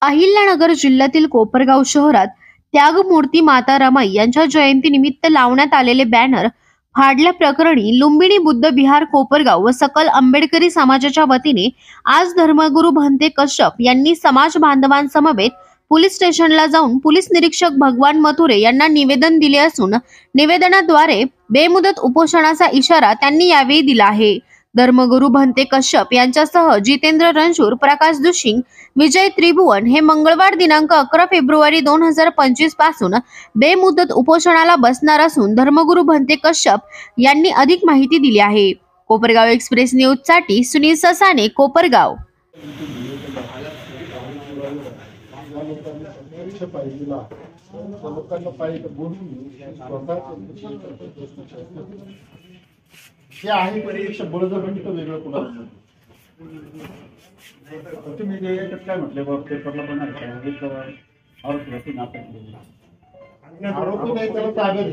अहिल्यानगर जिल्ह्यातील कोपरगाव शहरात त्यागमूर्ती माता रमाई यांच्या जयंतीनिमित्त लावण्यात आलेले बॅनर फाडल्या प्रकरणी लुंबिनी बुद्ध विहार कोपरगाव व सकल आंबेडकरी समाजाच्या वतीने आज धर्मगुरू भंते कश्यप यांनी समाज बांधवांसमवेत पोलीस स्टेशनला जाऊन पोलीस निरीक्षक भगवान मथुरे यांना निवेदन दिले असून निवेदनाद्वारे बेमुदत उपोषणाचा इशारा त्यांनी यावेळी दिला आहे। धर्मगुरू भंते कश्यप यांच्यासह जितेंद्र रणशूर, प्रकाश दुशिंग, विजय त्रिभुवन हे मंगळवार दिनांक 11 फेब्रुवारी 2025 पासून बेमुदत उपोषणाला बसणार असून धर्मगुरू भंते कश्यप यांनी अधिक माहिती दिली आहे। कोपरगाव एक्सप्रेस न्यूज साठी सुनील ससाने, कोपरगाव। हे आहे परीक्षा बळजबरी तर वेगळं कुणाला तुम्ही काय म्हटले पेपरला पण आरोपी नाही त्याला ताब्यात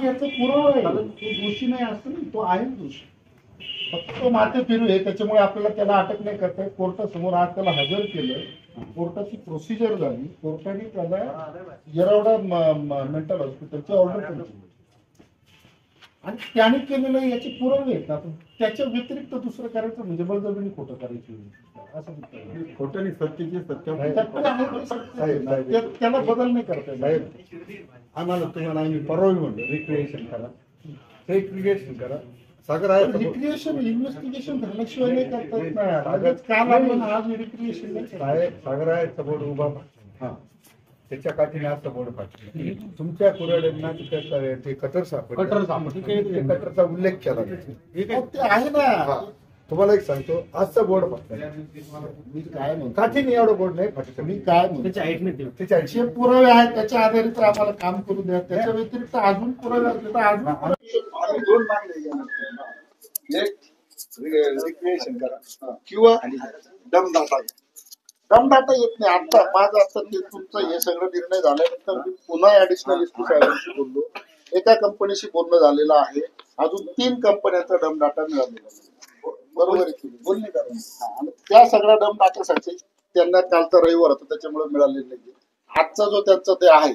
याचा पुरावा आहे, तो दोषी नाही असतो ना, तो आहे दोषी, फक्त तो माथे फिरू आहे, त्याच्यामुळे आपल्याला त्याला अटक नाही करता येत। कोर्टासमोर आज त्याला हजर केलं, कोर्टाची प्रोसिजर झाली, कोर्टाने त्याला येरवडा मेंटल हॉस्पिटलची ऑर्डर केली आणि त्याने केलेलं याचे पुरावे आहेत ना, त्याच्या व्यतिरिक्त दुसरं करायचं म्हणजे बळजबरीने खोटं करायचं असं खोटं नाही, सत्तेची त्याला बदल नाही करता येत। आम्हाला तुम्हाला आम्ही परवा म्हणलं रिक्रिएशन करा, रिक्रिएशन करा, सागर आहे रिक्रिएशन इन्व्हेस्टिगेशन झाल्याशिवाय नाही करता येत ना, काल आपण आज रिक्रिएशन नाही सागर आहे बोर्ड उभा, हा त्याच्या काठीने असं बोर्ड पाठवलं, तुमच्या कुऱ्हाड्यांना ते कटरचा उल्लेख केला ते आहे ना। तुम्हाला एक सांगतो, आजचा बोर्ड पाठवला मी काय म्हणतो, काठीने एवढं बोर्ड नाही पाठवलं, मी काय म्हणतो त्याच्या 80 पुरावे आहेत, त्याच्या आधारित आम्हाला काम करू द्या, त्याच्या व्यतिरिक्त अजून पुरावे असले तर अजून दोन मागणी रिक्रिएशन करा किंवा दमदाटा येत नाही। आता माझं आता ते तुमचं हे सगळं निर्णय झाल्यानंतर मी पुन्हा ऍडिशनल एसपी साहेबांशी बोललो, एका कंपनीशी बोलणं झालेलं आहे, अजून 3 कंपन्यांचा दमदाटा मिळालेला आहे, बरोबर आहे बोलणे करा, आणि त्या सगळ्या दमदाटासाठी त्यांना कालचा रविवार होता त्याच्यामुळे मिळालेलं नाही। आजचा जो त्यांचा ते आहे,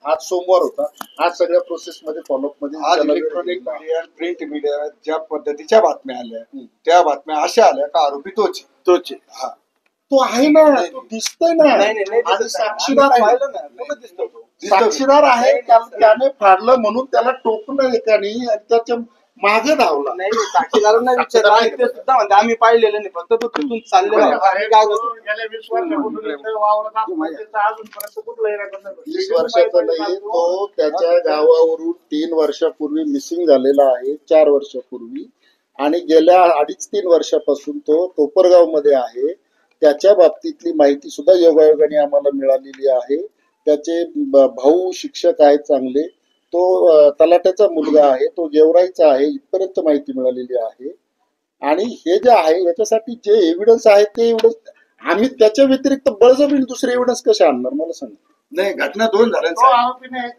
आज सोमवार होता, आज सगळ्या प्रोसेस मध्ये फॉलोअप मध्ये आज इलेक्ट्रॉनिक मीडिया, प्रिंट मीडिया ज्या पद्धतीच्या बातम्या आल्या त्या बातम्या अशा आल्या का आरोपी तोच हा तो आहे ना, तो दिसतोय ना, आणि साक्षीदार आहे, साक्षीदार आहे, त्याने फाडलं म्हणून त्याला टोकलं एकाने, त्याच्या मागे धावला नाही, साक्षीदारांना विचारलं ते सुद्धा म्हणते आम्ही पाहिलेलं नाही, फक्त तो तिथून चाललेला 20 वर्षाचा नाही, तो त्याच्या गावावरून 3 वर्षापूर्वी मिसिंग झालेला आहे, 4 वर्षापूर्वी, आणि गेल्या 2.5-3 वर्षापासून तो कोपरगाव मध्ये आहे। त्याच्या बाबतीतली माहिती सुद्धा योगायोगाने आम्हाला मिळालेली आहे। त्याचे भाऊ शिक्षक आहेत चांगले, तो तलाट्याचा मुलगा आहे, तो गेवराईचा आहे, इथपर्यंत माहिती मिळालेली आहे। आणि हे जे आहे याच्यासाठी जे एव्हिडन्स आहे ते एव्हिडन्स आम्ही त्याच्या व्यतिरिक्त बळजबरीने दुसरे एव्हिडन्स कसे आणणार मला सांगा। नाही, घटना 2 झाल्या,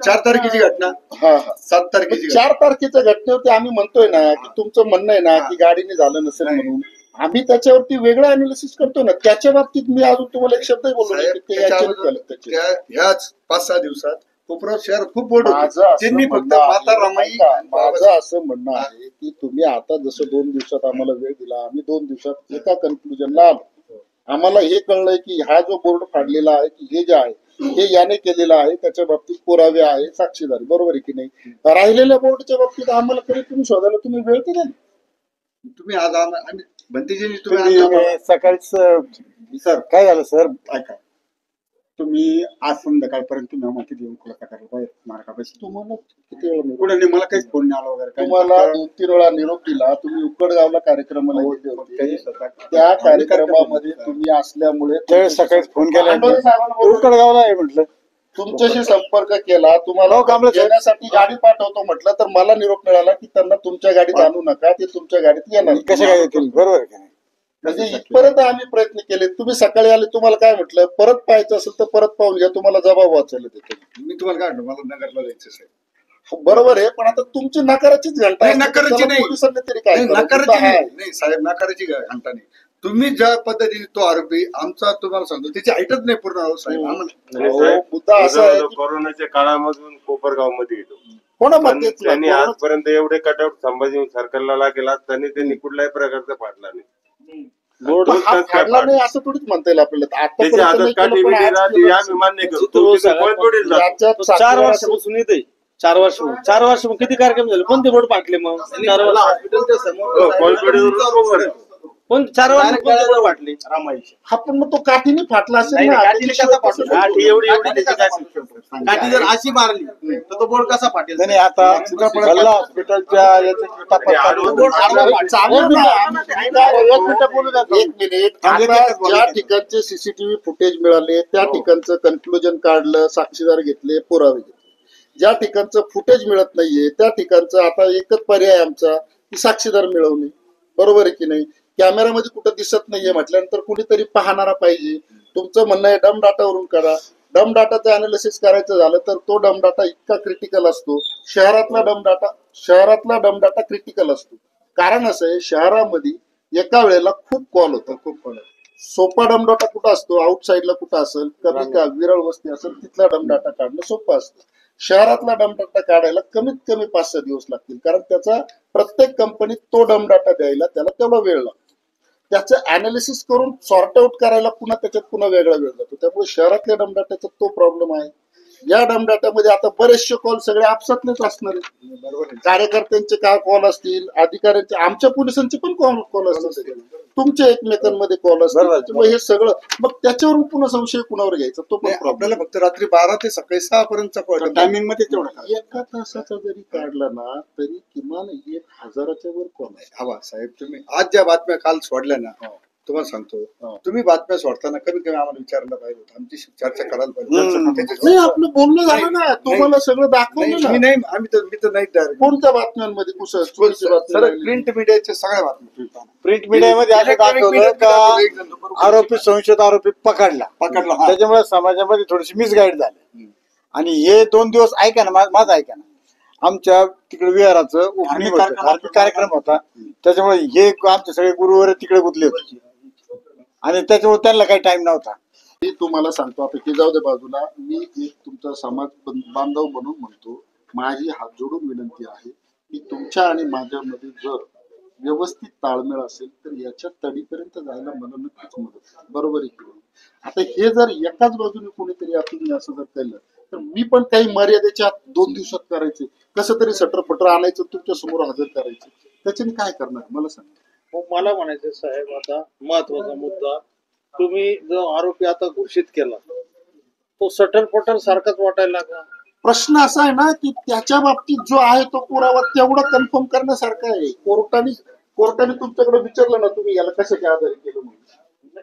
4 तारखेची घटना, हा 7 तारखेची, 4 तारखेच्या घटनेवरती आम्ही म्हणतोय ना की तुमचं म्हणणं आहे ना की गाडीने झालं नसेल म्हणून, आम्ही त्याच्यावरती वेगळं अनालिसिस करतो ना। त्याच्या बाबतीत मी अजून तुम्हाला एक शब्द बोललो, ह्याच 5-6 दिवसात कोपरगाव शहर खूप बोर्ड त्यांनी फक्त माता रमाई, माझं असं म्हणणं आहे की तुम्ही आता जसं 2 दिवसात आम्हाला वेळ दिला, आम्ही 2 दिवसात एका कन्क्लुजनला आलो। आम्हाला हे कळलंय की हा जो बोर्ड फाडलेला आहे की हे जे आहे हे याने केलेलं आहे, त्याच्या बाबतीत पुरावे आहे, साक्षीदार, बरोबर आहे की नाही। राहिलेल्या बोर्डच्या बाबतीत आम्हाला कधी तुम्ही शोधायला तुम्ही वेळ दिला, तुम्ही आज आम्ही भंतेजी तुम्ही सकाळीच सर काय झालं सर, ऐका तुम्ही आज संध्याकाळपर्यंत तुम्ही माहिती देऊन खुलासा करायला पाहिजे मार्गापाशी। तुम्हाला किती वेळा कोणी मला काहीच फोन नाही आला वगैरे, तुम्हाला 2-3 वेळा निरोप दिला, तुम्ही उकडगावला कार्यक्रमाला गेले होते, त्या कार्यक्रमामध्ये तुम्ही असल्यामुळे सकाळी फोन केला, उकडगावला आहे म्हटलं, तुमच्याशी संपर्क केला, तुम्हाला घेण्यासाठी गाडी पाठवतो म्हटलं, तर मला निरोप मिळाला की त्यांना तुमच्या गाडीत आणू नका, ते तुमच्या गाडीत येणार कशा काय येतील, बरोबर आहे। म्हणजे इथपर्यंत आम्ही प्रयत्न केले, तुम्ही सकाळी आले, तुम्हाला काय म्हटलं परत पाहायचं असेल तर परत पाहून घ्या, तुम्हाला जबाब वाचायला देतो। मी तुम्हाला काय म्हटलं, मला नगरला जायचं आहे, बरोबर आहे, पण आता तुमची नकाराचीच घंटा नाही, असते, नकाराची त्याला नाही. पोलिसांनी तरी काय नाही, करावं? नकाराची मुद्दा हा नाही आहे. नाही साहेब, नकाराची घंटा नाही. तुम्ही ज्या पद्धतीने तो आरोपी आमचा तुम्हाला सांगतो त्याची हाईटच नाही पूर्ण अहो साहेब आम्हाला. हो, मुद्दा असा आहे की कोरोनाच्या काळामधून कोपरगाव मध्ये येतो. हो ना, मग पण तेच ना, त्यांनी कोरोना- आजपर्यंत एवढे कटआउट संभाजी सरकारला लागेल असताना त्यांनी कुठल्याही प्रकारचा पाडला नाही. बोर्ड दोन हा तास काय फाडला नाही असं थोडीच म्हणता येईल आपल्याला. त्याची आतापर्यंत आदत नाही का केलं, पण आज टीव्ही केलं. आम्ही मान्य करतो. तो तो सगळ्यात तिथे कोण तोडील जातो. याच्यात 4 सातबारा वर्षापासून येते. 4 वर्ष किती कार्यक्रम झाले, कोणते बोर्ड पाटले मग 4 वर्ष हॉस्पिटलच्या समोर हो, कोळपेटीवर उभं राहा. कोण 4 वर्ष कोणते बोर्ड पाटले? हा, पण मग तो काठीने फाटला असेल ना. काठीने कसा फाटला? काठी एवढी एवढी त्याची काठी. काठी जर अशी मारली तर तो बोर्ड कसा फाटेल? नाही आता गल्ला हॉस्पिटलच्या याचे तपास चालू आहे. चालेल ना. एक मिनिट. आता ज्या ठिकाणचे सीसीटीव्ही फुटेज मिळाले त्या ठिकाणचं कन्क्लुजन काढलं, साक्षीदार घेतले, पुरावे घेतले. ज्या ठिकाणचं फुटेज मिळत नाहीये त्या ठिकाणचं आता एकच पर्याय आमचा की साक्षीदार मिळवणे. बरोबर आहे की नाही? कॅमेरामध्ये कुठं दिसत नाहीये म्हटल्यानंतर कुणीतरी पाहणारा पाहिजे. तुमचं म्हणणं आहे डम डाटावरून करा. डम डाटाचं अनालिसिस करायचं झालं तर तो डम डाटा इतका क्रिटिकल असतो. शहरातला डम डाटा क्रिटिकल असतो. कारण असं आहे, शहरामध्ये एका वेळेला खूप कॉल होतो, खूप कॉल. सोपा डम डाटा कुठं असतो? आउटसाईडला कुठं असेल, कमी का विरळ वस्ती असेल तिथला डम डाटा काढणं सोपं असतं. शहरातला डम डाटा काढायला कमीत कमी 5-6 दिवस लागतील, कारण त्याचा प्रत्येक कंपनीत तो डम डाटा द्यायला त्याला तेवढा वेळ लागतो. त्याचं अनालिसिस करून सॉर्ट आउट करायला पुन्हा वेगळा वेळ जातो. त्यामुळे शहरातल्या डम डाटाचा तो प्रॉब्लेम आहे. या डम डाटामध्ये आता बरेचसे कॉल सगळे आपसातलेच असणार आहेत. बरोबर आहे. कार्यकर्त्यांचे काय कॉल असतील, अधिकाऱ्यांचे, आमच्या पोलिसांचे पण कॉल असतील, तुमच्या एकमेकांमध्ये कॉल असतील. त्याच्यामुळे हे सगळं मग त्याच्यावरून पुन्हा संशय कुणावर घ्यायचा तो पण नाही, प्रॉब्लेम. आपल्याला फक्त रात्री 12 ते सकाळी 6 पर्यंतचा टायमिंग मध्ये तेवढा एका तासाचा जरी काढला ना तरी किमान 1000च्या वर कॉल आहे. हवा साहेब. तुम्ही आज ज्या बातम्या काल सोडल्या ना, तुम्हाला सांगतो, तुम्ही बातम्या सोडताना कमीत कमी आम्हाला विचारलं पाहिजे होतं, आमची चर्चा करायला पाहिजे. नाही, आपलं बोलणं झालं ना, तुम्हाला सगळं दाखवलं मी ना. नाही, मी तर नाही डायरेक्ट. कोणत्या बातम्यांमध्ये कुठं सर प्रिंट मीडियाच्या सगळ्या बातम्या प्रिंट मीडियामध्ये असं दाखवलं का आरोपी संशयित आरोपी पकडला. पकडला. त्याच्यामुळे समाजामध्ये थोडीशी मिसगाईड झाली. आणि हे 2 दिवस ऐका ना, माझं ऐका ना, आमच्या तिकडे विहाराचं ओपनिंग होतं, धार्मिक कार्यक्रम होता. त्याच्यामुळे हे आमचे सगळे गुरुवार तिकडे गुंतले होते आणि त्याच्यामुळे त्यांना काही टाइम नव्हता. मी तुम्हाला सांगतो, आता ते जाऊ दे बाजूला. मी एक तुमचा समाज बांधव म्हणून म्हणतो, माझी हात जोडून विनंती आहे की तुमच्या आणि माझ्यामध्ये जर व्यवस्थित ताळमेळ असेल तर याच्या तडीपर्यंत जायला मला नक्कीच मदत. बरोबर आहे की नाही? आता हे जर एकाच बाजूने कोणीतरी आपण असं जर केलं तर मी पण काही मर्यादेच्या 2 दिवसात करायचे, कसं तरी सटर आणायचं, तुमच्या समोर हजर करायचं. त्याच्याने काय करणार मला सांगा. मला म्हणायचं साहेब, आता महत्वाचा मुद्दा, तुम्ही जो आरोपी आता घोषित केला तो सटरपटर सारखाच वाटायला लागला. प्रश्न असा आहे ना की त्याच्या बाबतीत जो आहे तो पुरावा तेवढा कन्फर्म करण्यासारखा आहे. कोर्टाने तुमच्याकडे विचारलं ना, तुम्ही याला कशाच्या आधारे केलं म्हणून.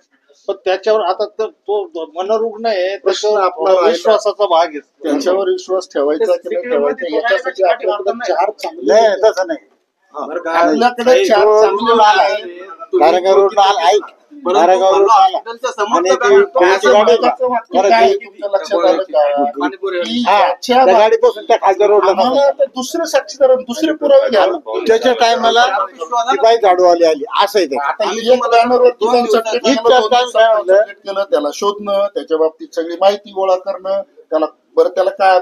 पण त्याच्यावर आता तर तो मनोरुग्ण आहे, प्रश्न त्याच्यावर आपला राहिला. विश्वासाचा भाग आहे. त्याच्यावर विश्वास ठेवायचा की नाही ठेवायचा याच्यासाठी आपल्याकडे 4 चांगले नाही तसं नाही. आपल्याकडे 4 चांगले लाल आहेत. कारागार रोडला आला, ऐक, कारागार रोडला आला आणि ती पोलीसची गाडी होती. काय आहे तुमच्या लक्षात आलं का? की याच्या त्या गाडीपासून त्या खालच्या रोडला आम्हाला आता दुसरे साक्षीदार, दुसरे पुरावे घ्या. त्याच्या टायमाला ती बाई झाडूवाली आली, असं आहे ते. आता ही एक बॅनरवरती कॉन्सन्ट्रेट केलं, त्याला शोधणं, त्याच्या बाबतीत सगळी माहिती गोळा करणं, त्याला काय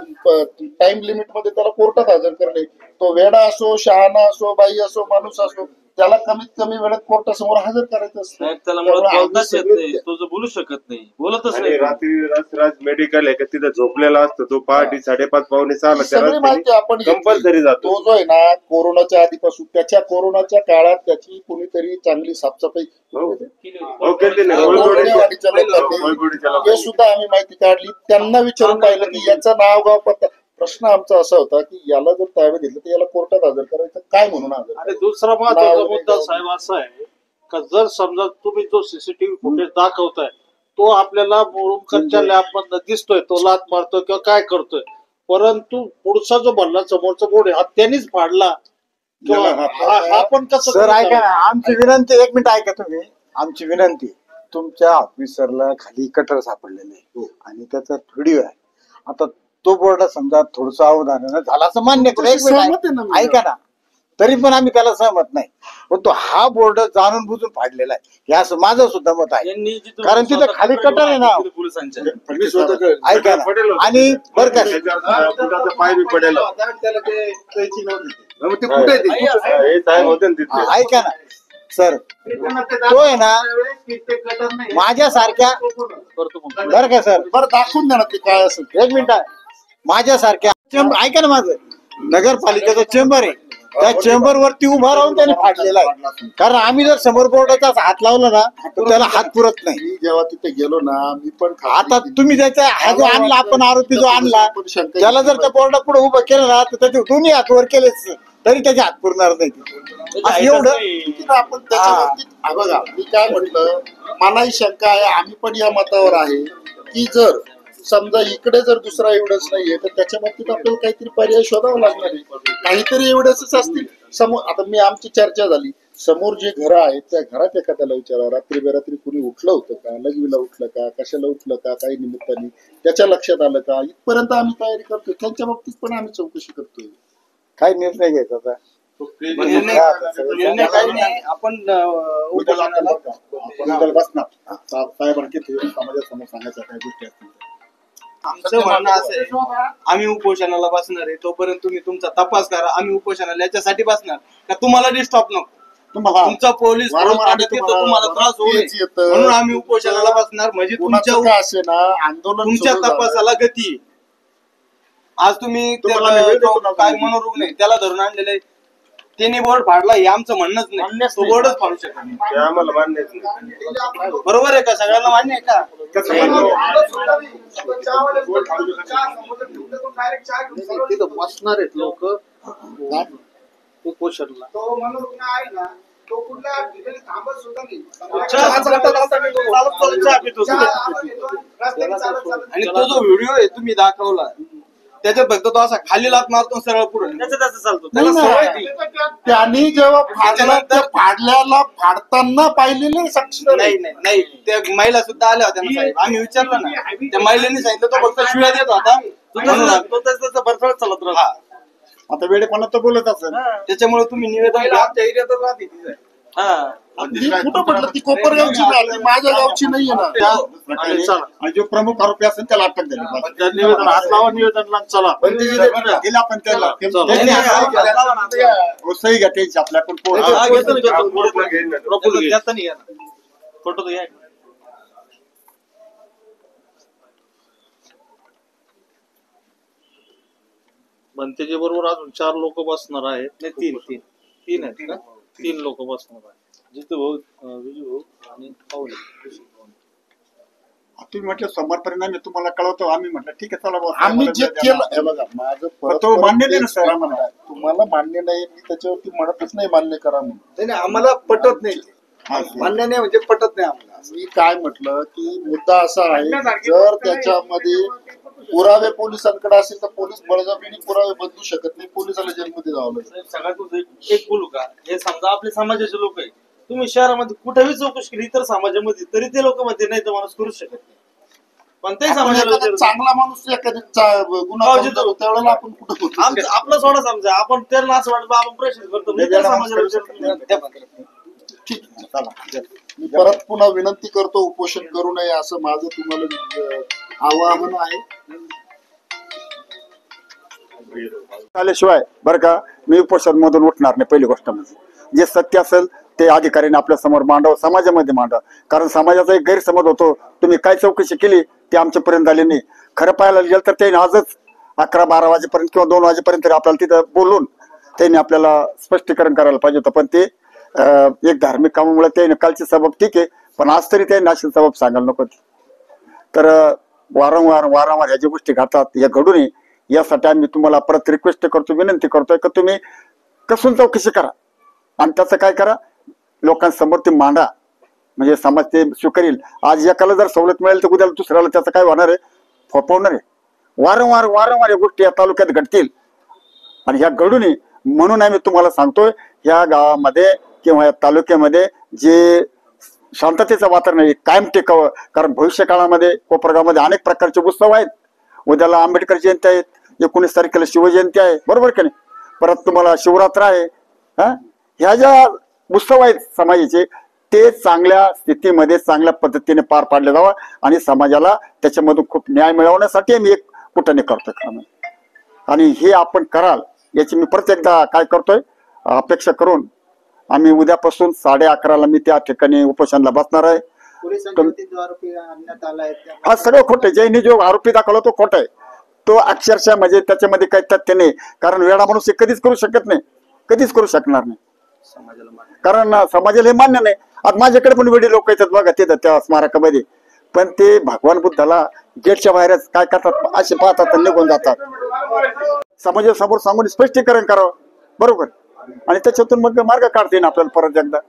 टाइम लिमिट मध्ये त्याला कोर्टात हजर करणे. तो वेडा असो, शहाणा असो, बाई असो, माणूस असो, त्याला कमीत कमी वेळात कोर्टासमोर हजर करायचं असतं. त्याला मुळात बोलताच येत नाही, तो जो बोलू शकत नाही, बोलतच आणि नाही. रात्री मेडिकल आहे का तिथं झोपलेला असतो तो, पहाटे 5:30-5:45 सगळी माहिती आपण कंपल्सरी जातो. तो जो आहे ना कोरोनाच्या आधीपासून, त्याच्या कोरोनाच्या काळात त्याची कुणीतरी चांगली साफसफाई हे सुद्धा आम्ही माहिती काढली. त्यांना विचारून पाहिलं की याचं नाव गाव पत्ता. प्रश्न आमचा असा होता की याला जर ताब्यात घेतलं तर याला कोर्टात हजर करायचं, काय म्हणून हजर. आणि दुसरा महत्वाचा मुद्दा साहेब असा आहे का, जर समजा तुम्ही जो सीसीटीव्ही फुटेज दाखवताय तो आपल्याला मुरुमकरच्या लॅब मधनं दिसतोय, तो लात मारतोय किंवा काय करतोय, परंतु पुढचा जो भरला समोरचा बोर्ड आहे हा त्यांनीच फाडला हा पण कसं. सर ऐका ना, आमची विनंती, 1 मिनिट ऐका तुम्ही. आमची विनंती, तुमच्या ऑफिसरला खाली कटर सापडलेले आणि त्याचा व्हिडिओ आहे. आता तो बोर्ड समजा थोडस अवधानानं झाला असं मान्य करू. एक मिनिट सहमत आहे ना मी. ऐका ना, तरी पण आम्ही त्याला सहमत नाही. पण तो हा बोर्ड जाणून बुजून फाडलेला आहे हे असं माझं सुद्धा मत आहे. कारण तिथं खाली कटर आहे ना. मी स्वतः ऐका ना, आणि बरं का बुटाचा पाय बी पडेल. त्याला ते कैची नव्हती. मग ते कुठे आहे ते? हे साहेब होते ना तिथले. ऐका ना सर, तो आहे ना माझ्यासारख्या बरं का सर, बरं दाखवून द्या ना ते काय असेल ते. एक मिनिट, माझ्यासारख्या ऐका ना, माझं नगरपालिकेचं चेंबर आहे, त्या चेंबर वरती उभा राहून त्याने फाडलेला आहे. कारण आम्ही जर समोर बोर्डाचा हात लावला ना तर त्याला हात पुरत नाही. मी जेव्हा तिथे गेलो ना मी पण आता तुम्ही त्याचा हा जो आणला, आपण आरोपी जो आणला त्याला जर त्या बोर्डा पुढे उभं केलं ना तर त्याचे दोन्ही हात वर केलेच तरी त्याचे हात पुरणार नाही. असं एवढं आपण त्याच्यावरती बघा, मी काय म्हटलं, मलाही शंका आहे, आम्ही पण या मतावर आहे की जर समजा इकडे जर दुसरा एव्हिडन्स नाहीये तर त्याच्या बाबतीत आपल्याला काहीतरी पर्याय शोधावा लागणार आहे. काहीतरी एव्हिडन्सच असतील समोर. आता मी आमची चर्चा झाली, समोर जे घरं आहेत त्या घरात एखाद्याला विचारा रात्री बेरात्री कुणी उठलं होतं का, लघवीला उठलं का, कशाला उठलं का, काही निमित्ताने त्याच्या लक्षात आलं का, इथपर्यंत आम्ही तयारी करतोय. त्यांच्या बाबतीत पण आम्ही चौकशी करतोय. काय निर्णय घ्यायचा आता? निर्णय काही नाही. आपण बसणार साहेबांची समाजासमोर सांगायच्या काही गोष्टी असतील. आमचं म्हणणं असं आहे, आम्ही उपोषणाला बसणार आहे. तोपर्यंत तुम्ही तुमचा तपास करा. आम्ही उपोषणाला याच्यासाठी बसणार का तुम्हाला डिस्टॉप नको, तुमचा पोलीस तुम्हाला त्रास होऊ नये म्हणून आम्ही उपोषणाला बसणार. म्हणजे तुमच्या तपासाला गती. आज तुम्ही काय मनोरुग्ण आहे त्याला धरून आणलेलं आहे, त्यांनी बोर्ड फाडला हे आमचं म्हणणंच नाही. तो बोर्डच फाडू शकत नाही. ते आम्हाला मान्यच नाही. बरोबर आहे का? सगळ्यांना मान्य आहे का? तिथं बसणार आहेत लोक उपोषणला आणि तो जो व्हिडिओ आहे तुम्ही दाखवला त्याच्यात फक्त तो असा खाली लात मारतो सरळ पुढे चालतो. त्याला सवय ती. त्यांनी जेव्हा फाडला त्या फाडल्याला फाडताना पाहिलेले साक्ष नाही नाही नाही, त्या महिला सुद्धा आल्या होत्या ना साहेब. आम्ही विचारलं ना, त्या महिलांनी सांगितलं तो फक्त शिव्या देत होता. बरफळत चालत राहा. आता वेळेपणा तर बोलत असेल. त्याच्यामुळे तुम्ही निवेदन आमच्या एरियातच राहते ती. मी कुठं म्हटलं ती कोपरगावची नाही, ती माझ्या गावची नाहीये ना. आणि जो प्रमुख आरोपी असेल त्याला अटक झाली. निवेदन हात लावा, निवेदनला चला. दिला पण त्याला सही घ्या त्याची आपल्याकडून. फोटो घ्या. बनतेच्या बरोबर अजून 4 लोक बसणार आहेत. तीन आहेत ना, 3 लोक बसणार आहेत. जितू भाऊ, विजू भाऊ आणि पाऊल. तुम्ही म्हटलं सोमवारपर्यंत आम्ही तुम्हाला कळवतो. आम्ही म्हटलं ठीक आहे चला. आम्ही जे केलं हे बघा, माझं तो मान्य नाही ना सर. तुम्हाला मान्य नाही, मी त्याच्यावरती म्हणतच नाही मान्य करा म्हणून. नाही आम्हाला पटत नाही. मान्य नाही म्हणजे पटत नाही आम्हाला. मी काय म्हटलं की मुद्दा असा आहे, जर त्याच्यामध्ये पुरावे पोलिसांकडे असेल तर पोलीस बळजबरीने पुरावे बदलू शकत नाही. पोलिसाला जेलमध्ये जावं लागेल. सगळ्यात एक बोलू का, हे समजा आपले समाजाचे लोक आहे, तुम्ही शहरामध्ये कुठेही चौकशी केली इतर समाजामध्ये तरी ते लोक मध्ये नाही तर माणूस करू शकत नाही. पण ते एखादा चांगला माणूस एखाद्या गुन्हा करतो, त्यावेळेला आपण कुठं होतो. आपलं सोडा समजा, आपण त्यांना असं वाटतं आपण प्रेशर करतो, इतर समाजाला विचारतो. ठीक आहे, चला. मी परत पुन्हा विनंती करतो, उपोषण करू नये असं माझं तुम्हाला आवाहन आहे. आल्याशिवाय बरं का मी उपोषण मधून उठणार नाही. पहिली गोष्ट म्हणजे जे सत्य असेल ते अधिकाऱ्यांनी आपल्या समोर मांडावं, समाजामध्ये मांडावं. कारण समाजाचा एक गैरसमज होतो, तुम्ही काय चौकशी केली ते आमच्यापर्यंत आली नाही. खरं पाहायला गेलं तर त्यांनी आजच 11-12 वाजेपर्यंत किंवा 2 वाजेपर्यंत आपल्याला तिथं बोलून त्यांनी आपल्याला स्पष्टीकरण करायला पाहिजे होतं. पण ते एक धार्मिक कामामुळे ते कालची सबब ठीक आहे, पण आज तरी त्यांनी अशी सबब सांगायला नको. तर वारंवार ह्या ज्या गोष्टी घडतात या घडू नये यासाठी आम्ही तुम्हाला परत रिक्वेस्ट करतो, विनंती करतोय की तुम्ही कसून चौकशी करा आणि त्याचं काय करा, लोकांसमोर ते मांडा, म्हणजे समाज ते स्वीकारेल. आज एकाला जर सवलत मिळेल तर उद्या दुसऱ्याला त्याचं काय होणार आहे, फोपवणार आहे. वारंवार या गोष्टी या तालुक्यात घडतील आणि ह्या घडू नये म्हणून आम्ही तुम्हाला सांगतोय, ह्या गावामध्ये किंवा या तालुक्यामध्ये जे शांततेचं वातावरण आहे कायम टिकावं. कारण भविष्य काळामध्ये कोपरगावमध्ये अनेक प्रकारचे उत्सव आहेत. उद्याला आंबेडकर जयंती आहे, 19 तारखेला शिवजयंती आहे, बरोबर का नाही? परत तुम्हाला शिवरात्र आहे. ह्या ज्या उत्सव आहेत समाजाचे ते चांगल्या स्थितीमध्ये चांगल्या पद्धतीने पार पाडले जावं आणि समाजाला त्याच्यामधून खूप न्याय मिळवण्यासाठी आम्ही एक कुठे करतोय काम. आणि हे आपण कराल याची मी परत एकदा काय करतोय अपेक्षा करून आम्ही उद्यापासून 11:30ला मी त्या ठिकाणी उपोषणाला बसणार आहे. हा सगळं खोटं. ज्यांनी जो आरोपी दाखवला तो खोटा आहे. तो अक्षरशः म्हणजे त्याच्यामध्ये काही तथ्य नाही. कारण वेडा माणूस हे कधीच करू शकत नाही, कधीच करू शकणार नाही. कारण समाजाला हे मान्य नाही. आता माझ्याकडे पण वेडी लोक येतात बघा तिथं त्या स्मारकामध्ये, पण ते भगवान बुद्धाला गेटच्या बाहेरच काय करतात असे पाहतात आणि निघून जातात. समाजासमोर सांगून स्पष्टीकरण करावं, बरोबर, आणि त्याच्यातून मग मार्ग काढतील आपल्याला. परत एकदा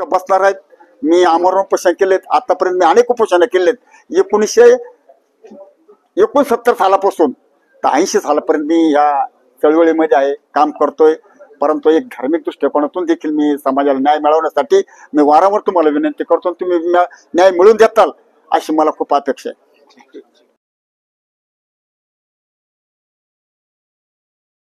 बसणार आहेत. मी आमरण उपोषण केलेत आतापर्यंत, मी अनेक उपोषण केलेत. 1969 सालापासून तर 80 सालापर्यंत मी या चळवळीमध्ये आहे, काम करतोय. परंतु एक धार्मिक दृष्टिकोनातून देखील मी समाजाला न्याय मिळवण्यासाठी मी वारंवार तुम्हाला विनंती करतो. तुम्ही न्याय मिळवून देताल अशी मला खूप अपेक्षा आहे.